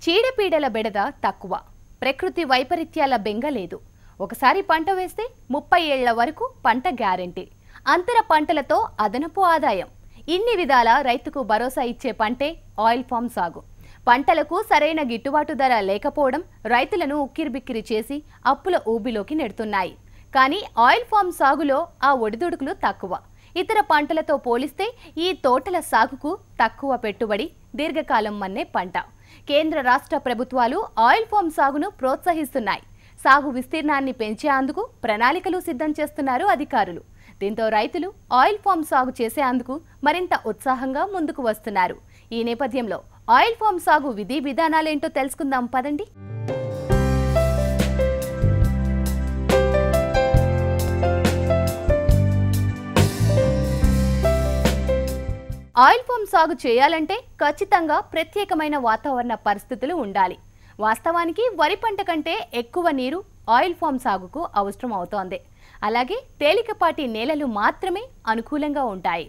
చీడపీడల బెడద తక్కువ, ప్రకృతి వైపరీత్యాల బెంగ లేదు. ఒకసారి పంట వేస్తే 30 ఏళ్ల వరకు పంట గ్యారెంటీ. అంతర పంటలతో అదనపు ఆదాయం. ఇన్ని విధాల రైతుకు భరోసా ఇచ్చే పంటే ఆయిల్ ఫామ్ సాగు. పంటలకు సరైన గిట్టుబాటు ధర లేకపోవడం రైతులను ఉక్కిరిబిక్కిరి చేసి అప్పుల ఊబిలోకి నెడుతున్నాయి. కానీ ఆయిల్ ఫామ్ సాగులో ఆ ఒడిదుడుకులు తక్కువ. ఇతర పంటలతో పోలిస్తే ఈ తోటల సాగుకు తక్కువ పెట్టుబడి, దీర్ఘకాలం మన్నే పంట. కేంద్ర రాష్ట్ర ప్రభుత్వాలు ఆయిల్ ఫామ్ సాగును ప్రోత్సహిస్తున్నాయి. సాగు విస్తీర్ణాన్ని పెంచేందుకు ప్రణాళికలు సిద్ధం చేస్తున్నారు అధికారులు. దీంతో రైతులు ఆయిల్ ఫామ్ సాగు చేసేందుకు మరింత ఉత్సాహంగా ముందుకు వస్తున్నారు. ఈ నేపథ్యంలో ఆయిల్ ఫామ్ సాగు విధి విధానాలేంటో తెలుసుకుందాం పదండి. ఆయిల్ ఫామ్ సాగు చేయాలంటే ఖచ్చితంగా ప్రత్యేకమైన వాతావరణ పరిస్థితులు ఉండాలి. వాస్తవానికి వరి పంట కంటే ఎక్కువ నీరు ఆయిల్ ఫామ్ సాగుకు అవసరం అవుతోంది. అలాగే తేలికపాటి నేలలు మాత్రమే అనుకూలంగా ఉంటాయి.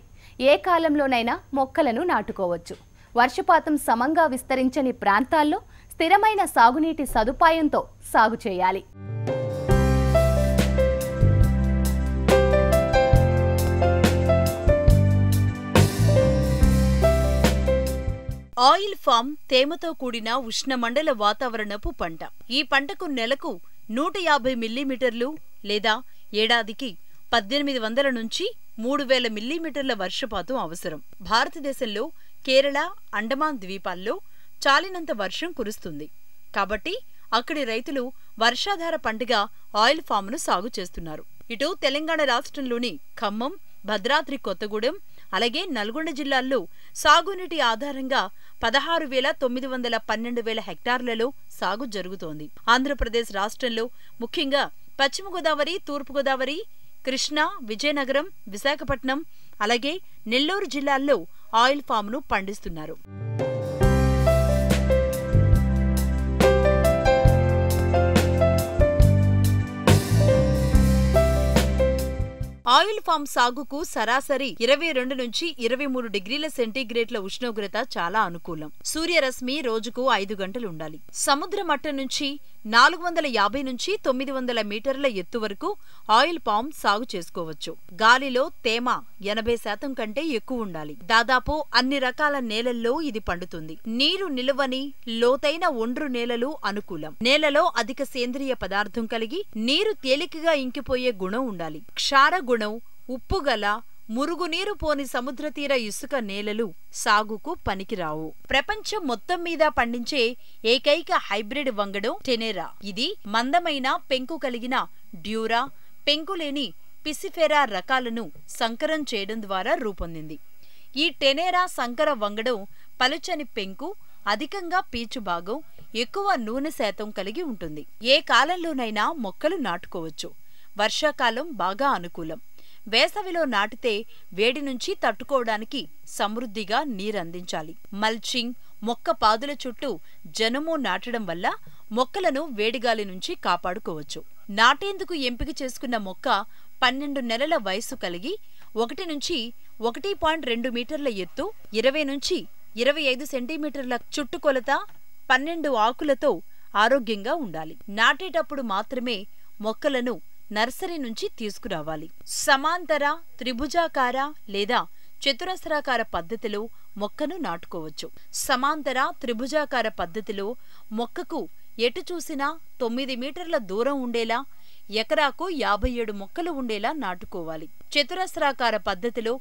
ఏ కాలంలోనైనా మొక్కలను నాటుకోవచ్చు. వర్షపాతం సమంగా విస్తరించని ప్రాంతాల్లో స్థిరమైన సాగునీటి సదుపాయంతో సాగు చేయాలి. ఆయిల్ ఫామ్ తేమతో కూడిన ఉష్ణమండల వాతావరణపు పంట. ఈ పంటకు నెలకు 150 మిల్లీమీటర్లు లేదా ఏడాదికి 1800 నుంచి 3000 మిల్లీమీటర్ల వర్షపాతం అవసరం. భారతదేశంలో కేరళ, అండమాన్ ద్వీపాల్లో చాలినంత వర్షం కురుస్తుంది. కాబట్టి అక్కడి రైతులు వర్షాధార పంటగా ఆయిల్ ఫామ్ను సాగు చేస్తున్నారు. ఇటు తెలంగాణ రాష్ట్రంలోని ఖమ్మం, భద్రాద్రి కొత్తగూడెం, అలాగే నల్గొండ జిల్లాల్లో సాగునీటి ఆధారంగా 16,912 హెక్టార్లలో సాగు జరుగుతోంది. ఆంధ్రప్రదేశ్ రాష్ట్రంలో ముఖ్యంగా పశ్చిమ గోదావరి, తూర్పు గోదావరి, కృష్ణా, విజయనగరం, విశాఖపట్నం, అలాగే నెల్లూరు జిల్లాల్లో ఆయిల్ ఫామ్ను పండిస్తున్నారు. ఆయిల్ ఫామ్ సాగుకు సరాసరి 22 నుంచి 23 డిగ్రీల సెంటీగ్రేడ్ల ఉష్ణోగ్రత చాలా అనుకూలం. సూర్యరశ్మి రోజుకు 5 గంటలు ఉండాలి. సముద్ర మట్టం నుంచి 450 నుంచి 900 మీటర్ల ఎత్తు వరకు ఆయిల్ పామ్ సాగు చేసుకోవచ్చు. గాలిలో తేమ 80% కంటే ఎక్కువ ఉండాలి. దాదాపు అన్ని రకాల నేలల్లో ఇది పండుతుంది. నీరు నిలువని లోతైన ఒండ్రు నేలలు అనుకూలం. నేలలో అధిక సేంద్రియ పదార్థం కలిగి నీరు తేలికగా ఇంకిపోయే గుణం ఉండాలి. క్షార గుణం, ఉప్పుగల, మురుగునీరు పోని సముద్రతీర ఇసుక నేలలు సాగుకు పనికిరావు. ప్రపంచం మొత్తం మీద పండించే ఏకైక హైబ్రిడ్ వంగడం టెనేరా. ఇది మందమైన పెంకు కలిగిన డ్యూరా, పెంకులేని పిసిఫెరా రకాలను సంకరం చేయడం ద్వారా రూపొందింది. ఈ టెనేరా సంకర వంగడం పలుచని పెంకు, అధికంగా పీచు భాగం, ఎక్కువ నూనె శాతం కలిగి ఉంటుంది. ఏ కాలంలోనైనా మొక్కలు నాటుకోవచ్చు. వర్షాకాలం బాగా అనుకూలం. వేసవిలో నాటితే వేడి నుంచి తట్టుకోవడానికి సమృద్ధిగా నీరందించాలి. మల్చింగ్, మొక్క పాదుల చుట్టూ జనుము నాటడం వల్ల మొక్కలను వేడిగాలి నుంచి కాపాడుకోవచ్చు. నాటేందుకు ఎంపిక చేసుకున్న మొక్క 12 నెలల వయసు కలిగి 1 నుంచి 1.2 మీటర్ల ఎత్తు, 20 నుంచి 25 సెంటీమీటర్ల చుట్టుకొలత, 12 ఆకులతో ఆరోగ్యంగా ఉండాలి. నాటేటప్పుడు మాత్రమే మొక్కలను నర్సరీ నుంచి తీసుకురావాలి. సమాంతర, త్రిభుజాకార లేదా చతురస్రాకార పద్ధతిలో మొక్కను నాటుకోవచ్చు. సమాంతర, త్రిభుజాకార పద్ధతిలో మొక్కకు ఎటు చూసినా 9 మీటర్ల దూరం ఉండేలా, ఎకరాకు 57 మొక్కలు ఉండేలా నాటుకోవాలి. చతురస్రాకార పద్ధతిలో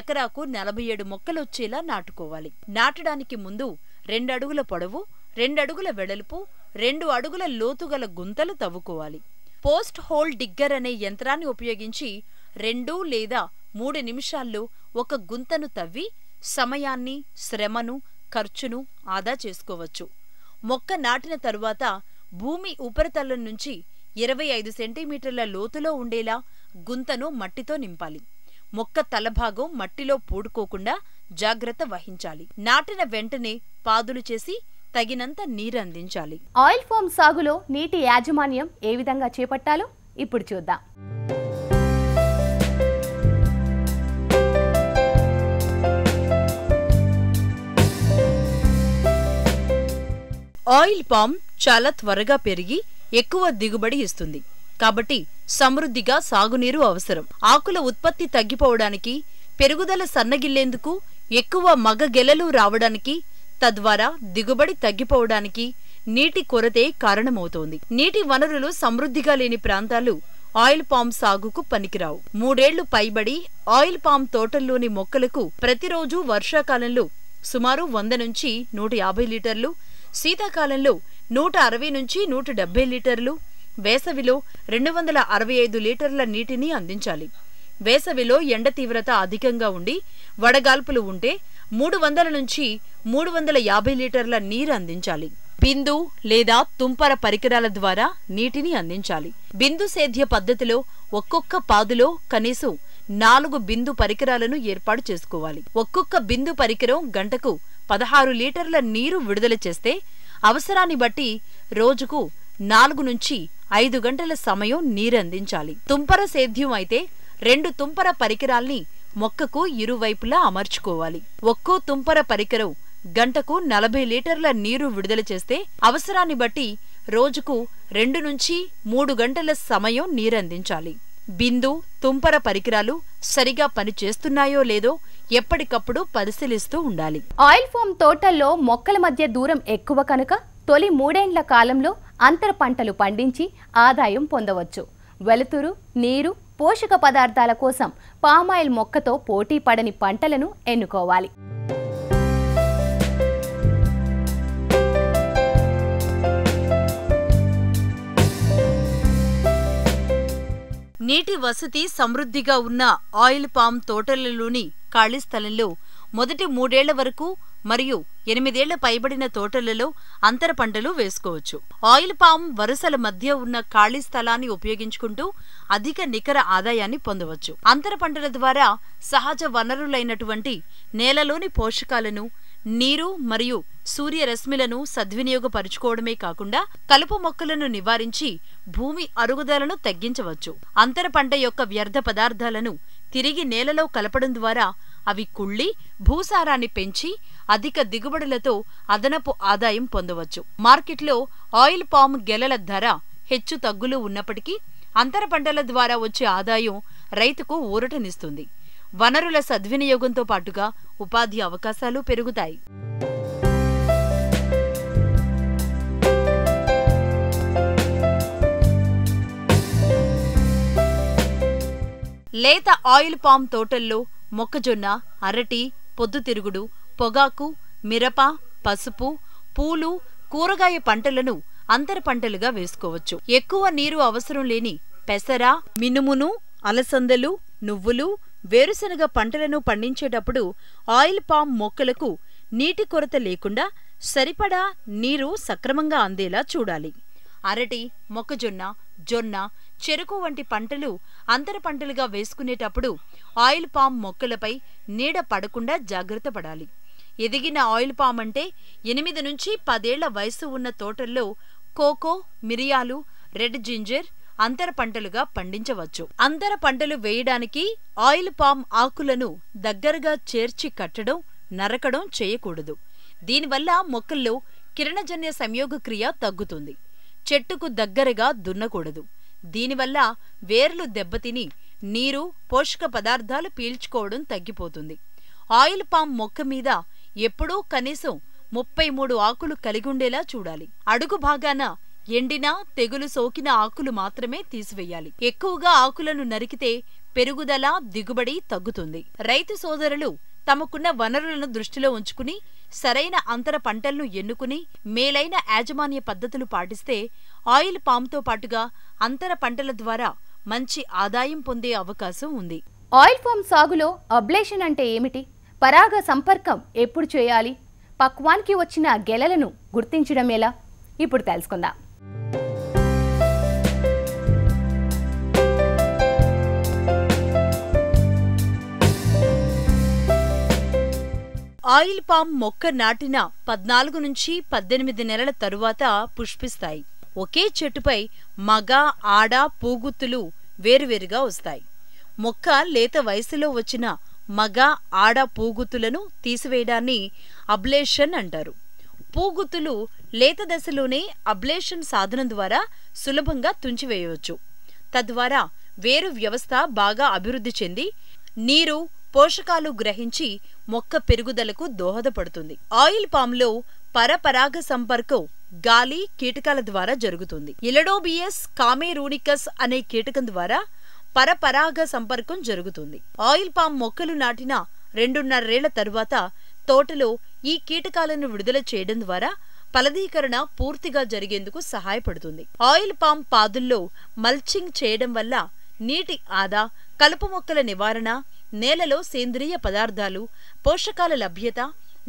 ఎకరాకు 47 మొక్కలొచ్చేలా నాటుకోవాలి. నాటడానికి ముందు 2 అడుగుల పొడవు, 2 అడుగుల వెడల్పు, 2 అడుగుల లోతుగల గుంతలు తవ్వుకోవాలి. పోస్ట్ హోల్ డిగ్గర్ అనే యంత్రాన్ని ఉపయోగించి 2 లేదా 3 నిమిషాల్లో ఒక గుంతను తవ్వి సమయాన్ని, శ్రమను, ఖర్చును ఆదా చేసుకోవచ్చు. మొక్క నాటిన తరువాత భూమి ఉపరితలం నుంచి 25 సెంటీమీటర్ల లోతులో ఉండేలా గుంతను మట్టితో నింపాలి. మొక్క తలభాగం మట్టిలో పూడుకోకుండా జాగ్రత్త వహించాలి. నాటిన వెంటనే పాదులు చేసి తగినంత నీరందించాలి. ఆయిల్ ఫామ్ సాగులో నీటి యాజమాన్యం ఏ విధంగా చేపట్టాలో ఇప్పుడు చూద్దాం. ఆయిల్ పామ్ చాలా త్వరగా పెరిగి ఎక్కువ దిగుబడి ఇస్తుంది. కాబట్టి సమృద్ధిగా సాగునీరు అవసరం. ఆకుల ఉత్పత్తి తగ్గిపోవడానికి, పెరుగుదల సన్నగిల్లేందుకు, ఎక్కువ మగ గెలలు రావడానికి, తద్వారా దిగుబడి తగ్గిపోవడానికి నీటి కొరతే కారణమవుతోంది. నీటి వనరులు సమృద్ధిగా లేని ప్రాంతాలు ఆయిల్ పామ్ సాగుకు పనికిరావు. 3 ఏళ్లు పైబడి ఆయిల్ పామ్ తోటల్లోని మొక్కలకు ప్రతిరోజు వర్షాకాలంలో సుమారు 100 నుంచి 150 లీటర్లు, శీతాకాలంలో 160 నుంచి 170 లీటర్లు, వేసవిలో 265 లీటర్ల నీటిని అందించాలి. వేసవిలో ఎండ తీవ్రత అధికంగా ఉండి వడగాల్పులు ఉంటే 300 నుంచి 350 లీటర్ల నీరు అందించాలి. బిందు లేదా తుంపర పరికరాల ద్వారా నీటిని అందించాలి. బిందు సేద్య పద్ధతిలో ఒక్కొక్క పాదులో కనీసం 4 బిందు పరికరాలను ఏర్పాటు చేసుకోవాలి. ఒక్కొక్క బిందు పరికరం గంటకు 16 లీటర్ల నీరు విడుదల చేస్తే అవసరాన్ని బట్టి రోజుకు 4 నుంచి 5 గంటల సమయం నీరందించాలి. తుంపర సేద్యం అయితే 2 తుంపర పరికరాల్ని మొక్కకు ఇరువైపులా అమర్చుకోవాలి. ఒక్కో తుంపర పరికరం గంటకు 40 లీటర్ల నీరు విడుదల చేస్తే అవసరాన్ని బట్టి రోజుకు 2 నుంచి 3 గంటల సమయం నీరందించాలి. బిందు, తుంపర పరికరాలు సరిగా పనిచేస్తున్నాయో లేదో ఎప్పటికప్పుడు పరిశీలిస్తూ ఉండాలి. ఆయిల్ ఫామ్ తోటల్లో మొక్కల మధ్య దూరం ఎక్కువ కనుక తొలి 3 ఏళ్ల కాలంలో అంతర పంటలు పండించి ఆదాయం పొందవచ్చు. వెలుతురు, నీరు, పోషక పదార్థాల కోసం పామాయిల్ మొక్కతో పోటీ పడని పంటలను ఎన్నుకోవాలి. నీటి వసతి సమృద్ధిగా ఉన్న ఆయిల్ పామ్ తోటలలోని ఖాళీ స్థలంలో మొదటి 3 ఏళ్ల వరకు మరియు 8 ఏళ్ల పైబడిన తోటలలో అంతర పంటలు వేసుకోవచ్చు. ఆయిల్ పామ్ వరుసల మధ్య ఉన్న ఖాళీ స్థలాన్ని ఉపయోగించుకుంటూ అధిక నికర ఆదాయాన్ని పొందవచ్చు. అంతర పంటల ద్వారా సహజ వనరులైనటువంటి నేలలోని పోషకాలను, నీరు మరియు సూర్యరశ్మిలను సద్వినియోగపరుచుకోవడమే కాకుండా కలుపు మొక్కలను నివారించి భూమి అరుగుదలను తగ్గించవచ్చు. అంతర పంట యొక్క వ్యర్థ పదార్థాలను తిరిగి నేలలో కలపడం ద్వారా అవి కుళ్ళి భూసారాన్ని పెంచి అధిక దిగుబడులతో అదనపు ఆదాయం పొందవచ్చు. మార్కెట్లో ఆయిల్ పామ్ గెలల ధర హెచ్చు తగ్గులు ఉన్నప్పటికీ అంతర పంటల ద్వారా వచ్చే ఆదాయం రైతుకు ఊరటనిస్తుంది. వనరుల సద్వినియోగంతో పాటుగా ఉపాధి అవకాశాలు పెరుగుతాయి. లేత ఆయిల్ పామ్ తోటల్లో మొక్కజొన్న, అరటి, పొద్దుతిరుగుడు, పొగాకు, మిరప, పసుపు, పూలు, కూరగాయ పంటలను అంతర పంటలుగా వేసుకోవచ్చు. ఎక్కువ నీరు అవసరం లేని పెసర, మినుమును, అలసందలు, నువ్వులు, వేరుశనగ పంటలను పండించేటప్పుడు ఆయిల్ పామ్ మొక్కలకు నీటి కొరత లేకుండా సరిపడా నీరు సక్రమంగా అందేలా చూడాలి. అరటి, మొక్కజొన్న, జొన్న, చెరుకు వంటి పంటలు అంతర పంటలుగా వేసుకునేటప్పుడు ఆయిల్ పామ్ మొక్కలపై నీడ పడకుండా జాగ్రత్త పడాలి. ఎదిగిన ఆయిల్ పామ్ అంటే 8 నుంచి 10 ఏళ్ల వయసు ఉన్న తోటల్లో కోకో, మిరియాలు, రెడ్ జింజర్ అంతర పంటలుగా పండించవచ్చు. అంతర పంటలు వేయడానికి ఆయిల్ పామ్ ఆకులను దగ్గరగా చేర్చి కట్టడం, నరకడం చేయకూడదు. దీనివల్ల మొక్కల్లో కిరణజన్య సంయోగక్రియ తగ్గుతుంది. చెట్టుకు దగ్గరగా దున్నకూడదు. దీనివల్ల వేర్లు దెబ్బతిని నీరు, పోషక పదార్థాలు పీల్చుకోవడం తగ్గిపోతుంది. ఆయిల్ పామ్ మొక్క మీద ఎప్పుడూ కనీసం 33 ఆకులు కలిగుండేలా చూడాలి. అడుగు భాగాన ఎండిన, తెగులు సోకిన ఆకులు మాత్రమే తీసివేయాలి. ఎక్కువగా ఆకులను నరికితే పెరుగుదల, దిగుబడి తగ్గుతుంది. రైతు సోదరులు తమకున్న వనరులను దృష్టిలో ఉంచుకుని సరైన అంతర పంటలను ఎన్నుకుని మేలైన యాజమాన్య పద్ధతులు పాటిస్తే ఆయిల్ పామ్తో పాటుగా అంతర పంటల ద్వారా మంచి ఆదాయం పొందే అవకాశం ఉంది. ఆయిల్ పామ్ సాగులో అబ్లేషన్ అంటే ఏమిటి? పరాగ సంపర్కం ఎప్పుడు చేయాలి? పక్వానికి వచ్చిన గెలలను గుర్తించడం ఎలా? ఇప్పుడు తెలుసుకుందాం. ఆయిల్ పామ్ మొక్క నాటిన 14 నుంచి 18 నెలల తరువాత పుష్పిస్తాయి. ఒకే చెట్టుపై మగ, ఆడ పూగుత్తులు వేరువేరుగా వస్తాయి. మొక్క లేత వయసులో వచ్చిన మగ, ఆడ పూగుత్తులను తీసివేయడాన్ని అబ్లేషన్ అంటారు. పూగుత్తులు లేత దశలోనే అబ్లేషన్ సాధనం ద్వారా సులభంగా తుంచివేయవచ్చు. తద్వారా వేరు వ్యవస్థ బాగా అభివృద్ధి చెంది నీరు, పోషకాలు గ్రహించి మొక్క పెరుగుదలకు దోహదపడుతుంది. ఆయిల్ పామ్లో పరపరాగ సంపర్కం గాలి, కీటకాల ద్వారా జరుగుతుంది. ఇలడోబియస్ కామెరూనికస్ అనే కీటకం ద్వారా పరపరాగ సంపర్కం జరుగుతుంది. ఆయిల్ పామ్ మొక్కలు నాటిన 2.5 ఏళ్ల తరువాత తోటలో ఈ కీటకాలను విడుదల చేయడం ద్వారా ఫలదీకరణ పూర్తిగా జరిగేందుకు సహాయపడుతుంది. ఆయిల్ పామ్ పాదుల్లో మల్చింగ్ చేయడం వల్ల నీటి ఆదా, కలుపు మొక్కల నివారణ, నేలలో సేంద్రియ పదార్థాలు, పోషకాల లభ్యత,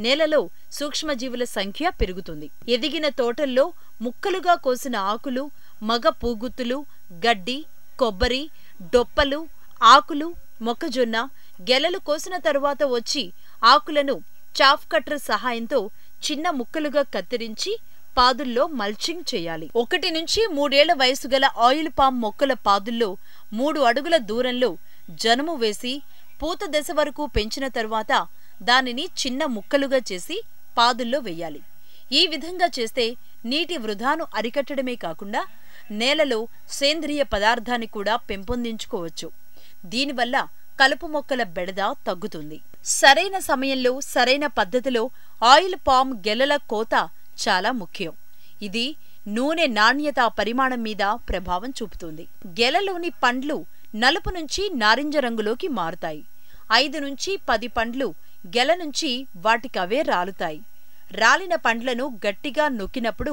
నేలలో సూక్ష్మజీవుల సంఖ్య పెరుగుతుంది. ఎదిగిన తోటల్లో ముక్కలుగా కోసిన ఆకులు, మగ పూగుత్తులు, గడ్డి, కొబ్బరి, డొప్పలు, ఆకులు, మొక్కజొన్న, గెలలు కోసిన తరువాత వచ్చి ఆకులను చాఫ్ కట్టర్ సహాయంతో చిన్న ముక్కలుగా కత్తిరించి పాదుల్లో మల్చింగ్ చేయాలి. 1 నుంచి 3 ఏళ్ల వయసు గల ఆయిల్ పామ్ మొక్కల పాదుల్లో 3 అడుగుల దూరంలో జనుము వేసి పూత దశ వరకు పెంచిన తరువాత దానిని చిన్న ముక్కలుగా చేసి పాదుల్లో వెయ్యాలి. ఈ విధంగా చేస్తే నీటి వృధాను అరికట్టడమే కాకుండా నేలలో సేంద్రియ పదార్థాన్ని కూడా పెంపొందించుకోవచ్చు. దీనివల్ల కలుపు మొక్కల బెడద తగ్గుతుంది. సరైన సమయంలో సరైన పద్ధతిలో ఆయిల్ పామ్ గెలల కోత చాలా ముఖ్యం. ఇది నూనె నాణ్యత, పరిమాణం మీద ప్రభావం చూపుతుంది. గెలలోని పండ్లు నలుపు నుంచి నారింజ రంగులోకి మారుతాయి. 5 నుంచి 10 పండ్లు గెల నుంచి వాటికవే రాలుతాయి. రాలిన పండ్లను గట్టిగా నొక్కినప్పుడు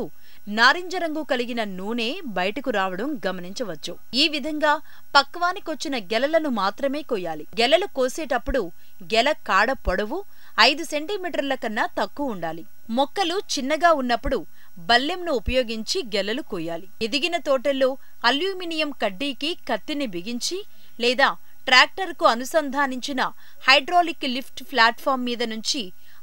నారింజ రంగు కలిగిన నూనె బయటకు రావడం గమనించవచ్చు. ఈ విధంగా పక్వానికొచ్చిన గెలలను మాత్రమే కొయ్యాలి. గెలలు కోసేటప్పుడు గెల కాడ పొడవు 5 సెంటీమీటర్ల కన్నా తక్కువ ఉండాలి. మొక్కలు చిన్నగా ఉన్నప్పుడు బల్లెంను ఉపయోగించి గెలలు కొయ్యాలి. ఎదిగిన తోటల్లో అల్యూమినియం కడ్డీకి కత్తిని బిగించి లేదా ట్రాక్టర్కు అనుసంధానించిన హైడ్రాలిక్ లిఫ్ట్ ప్లాట్ఫామ్ మీద నుంచి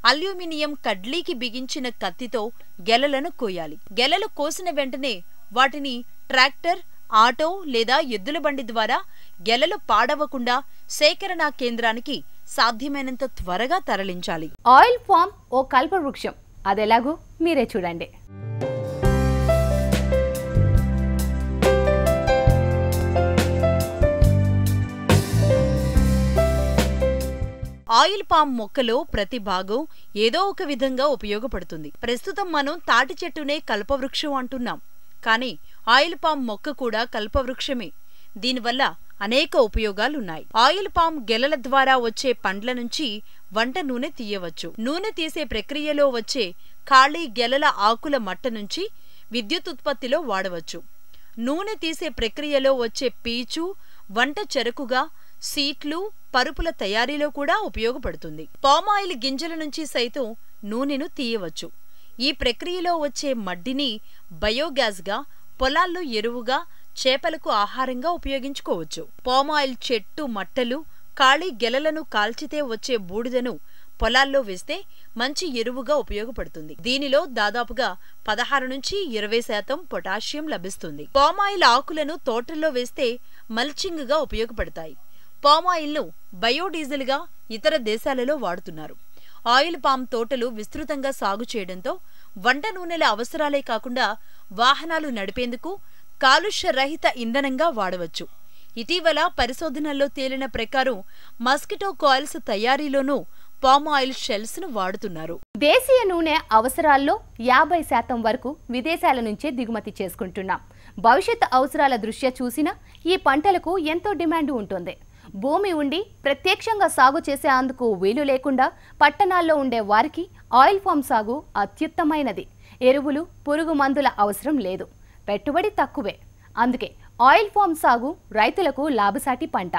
అల్యూమినియం కడ్లీకి బిగించిన కత్తితో గెలలను కోయాలి. గెలలు కోసిన వెంటనే వాటిని ట్రాక్టర్, ఆటో లేదా ఎద్దుల బండి ద్వారా గెలలు పాడవకుండా సేకరణా కేంద్రానికి సాధ్యమైనంత త్వరగా తరలించాలి. ఆయిల్ పామ్ ఓ కల్పవృక్షం. అదెలాగో మీరే చూడండి. ఆయిల్ పామ్ మొక్కలో ప్రతి భాగం ఏదో ఒక విధంగా ఉపయోగపడుతుంది. ప్రస్తుతం మనం తాటి చెట్టునే కల్పవృక్షం అంటున్నాం, కానీ ఆయిల్ పామ్ మొక్క కూడా కల్పవృక్షమే. దీనివల్ల అనేక ఉపయోగాలున్నాయి. ఆయిల్ పామ్ గెలల ద్వారా వచ్చే పండ్ల నుంచి వంట నూనె తీయవచ్చు. నూనె తీసే ప్రక్రియలో వచ్చే ఖాళీ గెలల ఆకుల మట్ట నుంచి విద్యుత్ ఉత్పత్తిలో వాడవచ్చు. నూనె తీసే ప్రక్రియలో వచ్చే పీచు వంట చెరకుగా, సీట్లు, పరుపుల తయారీలో కూడా ఉపయోగపడుతుంది. పామాయిల్ గింజల నుంచి సైతం నూనెను తీయవచ్చు. ఈ ప్రక్రియలో వచ్చే మడ్డిని బయోగ్యాస్గా, పొలాల్లో ఎరువుగా, చేపలకు ఆహారంగా ఉపయోగించుకోవచ్చు. పామాయిల్ చెట్టు మట్టలు, ఖాళీ గెలలను కాల్చితే వచ్చే బూడిదను పొలాల్లో వేస్తే మంచి ఎరువుగా ఉపయోగపడుతుంది. దీనిలో దాదాపుగా 16 నుంచి 20% పొటాషియం లభిస్తుంది. పామాయిల్ ఆకులను తోటల్లో వేస్తే మల్చింగ్ గా ఉపయోగపడతాయి. పామాయిల్ను బయోడీజిల్ గా ఇతర దేశాలలో వాడుతున్నారు. ఆయిల్ పామ్ తోటలు విస్తృతంగా సాగు చేయడంతో వంట నూనెల అవసరాలే కాకుండా వాహనాలు నడిపేందుకు కాలుష్య రహిత ఇంధనంగా వాడవచ్చు. ఇటీవల పరిశోధనల్లో తేలిన ప్రకారం మస్కిటో కాయిల్స్ తయారీలోనూ పామాయిల్ షెల్స్ ను వాడుతున్నారు. దేశీయ నూనె అవసరాల్లో 50% వరకు విదేశాల నుంచే దిగుమతి చేసుకుంటున్నాం. భవిష్యత్ అవసరాల దృష్ట్యా చూసినా ఈ పంటలకు ఎంతో డిమాండ్ ఉంటుంది. భూమి ఉండి ప్రత్యక్షంగా సాగు చేసేందుకు వీలు లేకుండా పట్టణాల్లో ఉండే వారికి ఆయిల్ పామ్ సాగు అత్యుత్తమైనది. ఎరువులు, పురుగు మందుల అవసరం లేదు, పెట్టుబడి తక్కువే. అందుకే ఆయిల్ పామ్ సాగు రైతులకు లాభసాటి పంట.